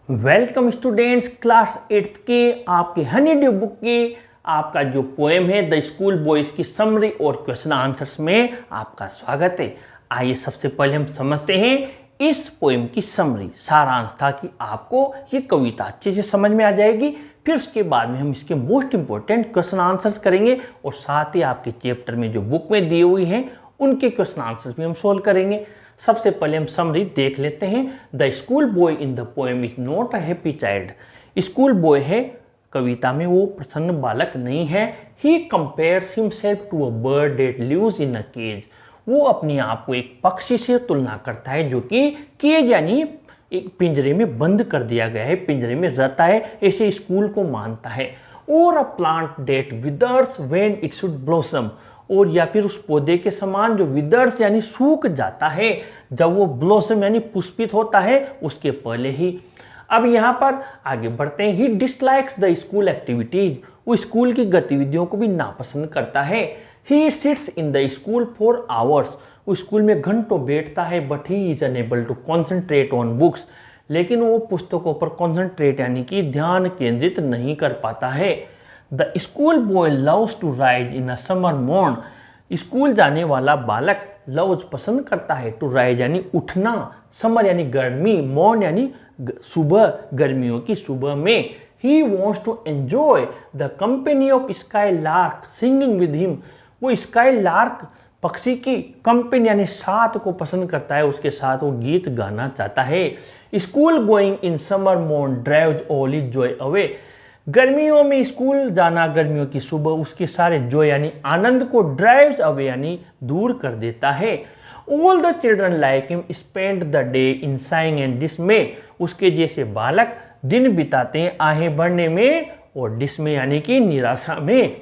Welcome students, class 8th के आपके Honey due book की आपका जो पोएम है द स्कूल बॉयज की समरी और क्वेश्चन आंसर्स में आपका स्वागत है। आइए सबसे पहले हम समझते हैं इस पोएम की समरी। सारांश था कि आपको ये कविता अच्छे से समझ में आ जाएगी, फिर उसके बाद में हम इसके मोस्ट इंपॉर्टेंट क्वेश्चन आंसर्स करेंगे और साथ ही आपके चैप्टर में जो बुक में दी हुई हैं उनके क्वेश्चन आंसर्स भी हम सोल्व करेंगे। सबसे पहले हम समरी देख लेते हैं। The school boy in the poem is not a happy child. School boy है कविता में, वो प्रसन्न बालक नहीं है। He compares himself to a bird that lives in a cage. वो अपने आप को एक पक्षी से तुलना करता है जो कि केज यानी एक पिंजरे में बंद कर दिया गया है, पिंजरे में रहता है, ऐसे स्कूल को मानता है। और a plant that withers when it should blossom, और या फिर उस पौधे के समान जो विदर्स यानी सूख जाता है जब वो ब्लॉसम यानी पुष्पित होता है उसके पहले ही। अब यहाँ पर आगे बढ़ते हैं। He dislikes the school activities. वो स्कूल की गतिविधियों को भी नापसंद करता है। He sits in the school for hours. वो स्कूल में घंटों बैठता है। But he is unable to concentrate on books. लेकिन वो पुस्तकों पर कॉन्सेंट्रेट यानी कि ध्यान केंद्रित नहीं कर पाता है। The school boy loves to rise in a summer morn. School जाने वाला बालक लव्स पसंद करता है टू राइज यानी उठना, समर यानी गर्मी, मॉर्न यानी सुबह, गर्मियों की सुबह में। He wants to enjoy the company of sky lark singing with him. वो स्काई लार्क पक्षी की कंपनी यानी साथ को पसंद करता है, उसके साथ वो गीत गाना चाहता है। School going in summer morn drives all his joy away. गर्मियों में स्कूल जाना, गर्मियों की सुबह उसके सारे जॉय यानी आनंद को ड्राइव्स अवे यानी दूर कर देता है। All the children like him spend the day in saying and डिसमे। उसके जैसे बालक दिन बिताते हैं आहें भरने में और डिसमे यानी कि निराशा में।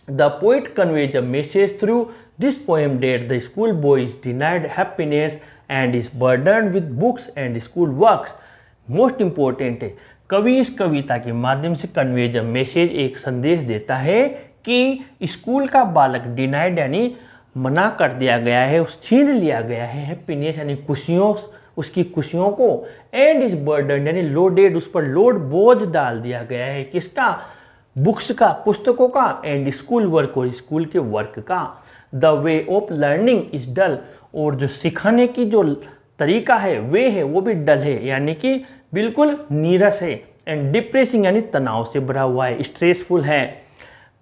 The poet conveys a message through this poem that the school boy is denied happiness and is burden with books and school works. Most important है, कवि इस कविता के माध्यम से कन्वेज अ मैसेज एक संदेश देता है कि स्कूल का बालक डिनाइड यानी मना कर दिया गया है, उस छीन लिया गया है हैप्पीनेस यानी खुशियों, उसकी खुशियों को, एंड इज बर्डन यानी लोडेड, उस पर लोड बोझ डाल दिया गया है। किसका? बुक्स का, पुस्तकों का, एंड स्कूल वर्क और स्कूल के वर्क का। The way of learning is dull. और जो सिखाने की जो तरीका है वे है वो भी डल है यानी कि बिल्कुल नीरस है। एंड डिप्रेसिंग यानी तनाव से भरा हुआ है, स्ट्रेसफुल है।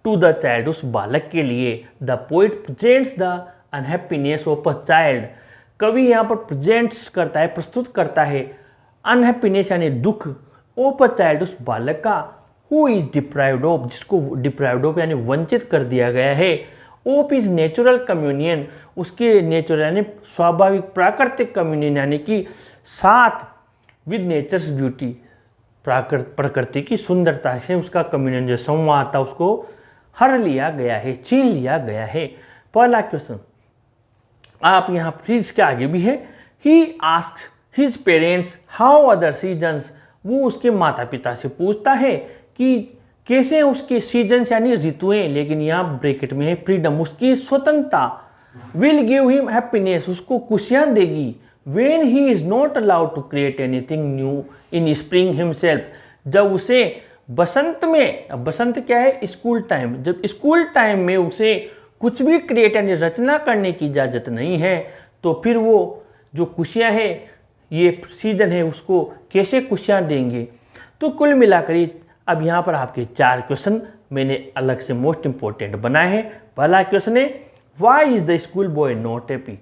टू द चाइल्ड, उस बालक के लिए। The poet presents the unhappiness of a child. कवि यहाँ पर प्रेजेंट्स करता है, प्रस्तुत करता है अनहैप्पीनेस यानी दुख, ऑफ अ चाइल्ड उस बालक का, हु इज डिप्राइव्ड ऑफ, जिसको डिप्राइव्ड ऑफ यानी वंचित कर दिया गया है। ओप इज नेचुरल कम्युनियन, उसके नेचुरल यानी स्वाभाविक प्राकृतिक कम्युनियन यानी कि साथ विद नेचर्स ब्यूटी, प्रकृति की सुंदरता से उसका कम्युनियन जो संवाद था उसको हर लिया गया है, छीन लिया गया है। पहला क्वेश्चन आप यहाँ फिर इसके आगे भी है। ही asks his parents how other seasons. वो उसके माता पिता से पूछता है कि कैसे उसके सीजन्स यानी ऋतुएं, लेकिन यहाँ ब्रैकेट में है फ्रीडम, उसकी स्वतंत्रता। विल गिव हिम हैप्पीनेस, उसको खुशियाँ देगी। When he is not allowed to create anything new in spring himself, जब उसे बसंत में, बसंत क्या है? स्कूल टाइम, जब स्कूल टाइम में उसे कुछ भी क्रिएट यानी रचना करने की इजाज़त नहीं है, तो फिर वो जो खुशियाँ हैं, ये सीजन है, उसको कैसे खुशियाँ देंगे? तो कुल मिलाकर अब यहाँ पर आपके 4 क्वेश्चन मैंने अलग से मोस्ट इंपॉर्टेंट बनाए हैं। पहला क्वेश्चन है why is the school boy not happy.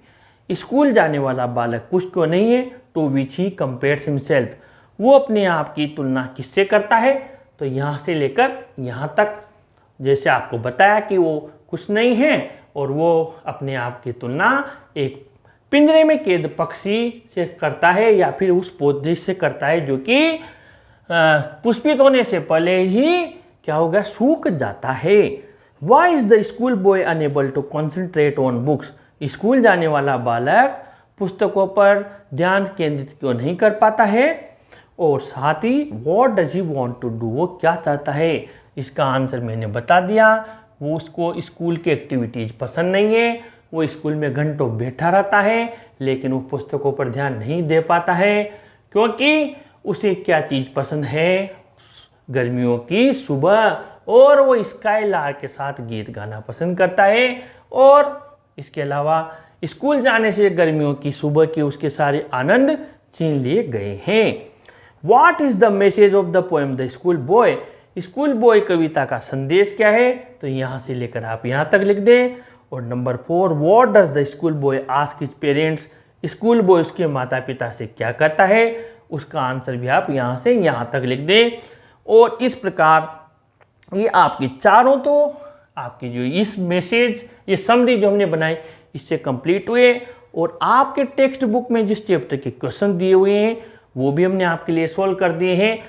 स्कूल जाने वाला बालक खुश क्यों नहीं है? To which he compares himself, वो अपने आप की तुलना किससे करता है? तो यहाँ से लेकर यहाँ तक जैसे आपको बताया कि वो खुश नहीं है और वो अपने आप की तुलना एक पिंजरे में कैद पक्षी से करता है या फिर उस पौधे से करता है जो कि पुष्पित होने से पहले ही क्या होगा? सूख जाता है। Why is the school boy unable to concentrate on books. स्कूल जाने वाला बालक पुस्तकों पर ध्यान केंद्रित क्यों नहीं कर पाता है? और साथ ही what does he want to do, वो क्या चाहता है? इसका आंसर मैंने बता दिया। वो उसको स्कूल की एक्टिविटीज पसंद नहीं है, वो स्कूल में घंटों बैठा रहता है लेकिन वो पुस्तकों पर ध्यान नहीं दे पाता है क्योंकि उसे क्या चीज़ पसंद है? गर्मियों की सुबह, और वो स्काई लार्क के साथ गीत गाना पसंद करता है। और इसके अलावा स्कूल जाने से गर्मियों की सुबह के उसके सारे आनंद छीन लिए गए हैं। What is the message of the poem The School Boy? School boy कविता का संदेश क्या है? तो यहाँ से लेकर आप यहाँ तक लिख दें। और number 4, What does the school boy ask his parents? School boy उसके माता पिता से क्या कहता है? उसका आंसर भी आप यहाँ से यहाँ तक लिख दें। और इस प्रकार ये आपकी चारों तो आपकी जो इस मैसेज, ये समरी जो हमने बनाई, इससे कंप्लीट हुए। और आपके टेक्स्ट बुक में जिस चैप्टर के क्वेश्चन दिए हुए हैं वो भी हमने आपके लिए सोल्व कर दिए हैं।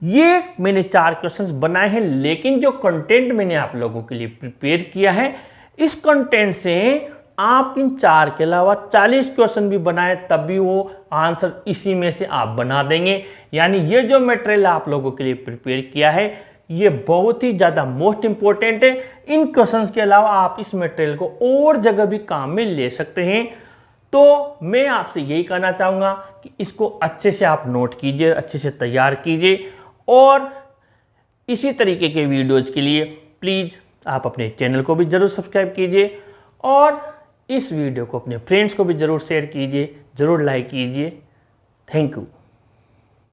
ये मैंने 4 क्वेश्चंस बनाए हैं, लेकिन जो कंटेंट मैंने आप लोगों के लिए प्रिपेयर किया है, इस कंटेंट से आप इन 4 के अलावा 40 क्वेश्चन भी बनाए तब भी वो आंसर इसी में से आप बना देंगे। यानी ये जो मटेरियल आप लोगों के लिए प्रिपेयर किया है ये बहुत ही ज़्यादा मोस्ट इंपॉर्टेंट है। इन क्वेश्चंस के अलावा आप इस मटेरियल को और जगह भी काम में ले सकते हैं। तो मैं आपसे यही कहना चाहूँगा कि इसको अच्छे से आप नोट कीजिए, अच्छे से तैयार कीजिए। और इसी तरीके के वीडियोज़ के लिए प्लीज़ आप अपने चैनल को भी ज़रूर सब्सक्राइब कीजिए और इस वीडियो को अपने फ्रेंड्स को भी ज़रूर शेयर कीजिए, ज़रूर लाइक कीजिए। Thank you.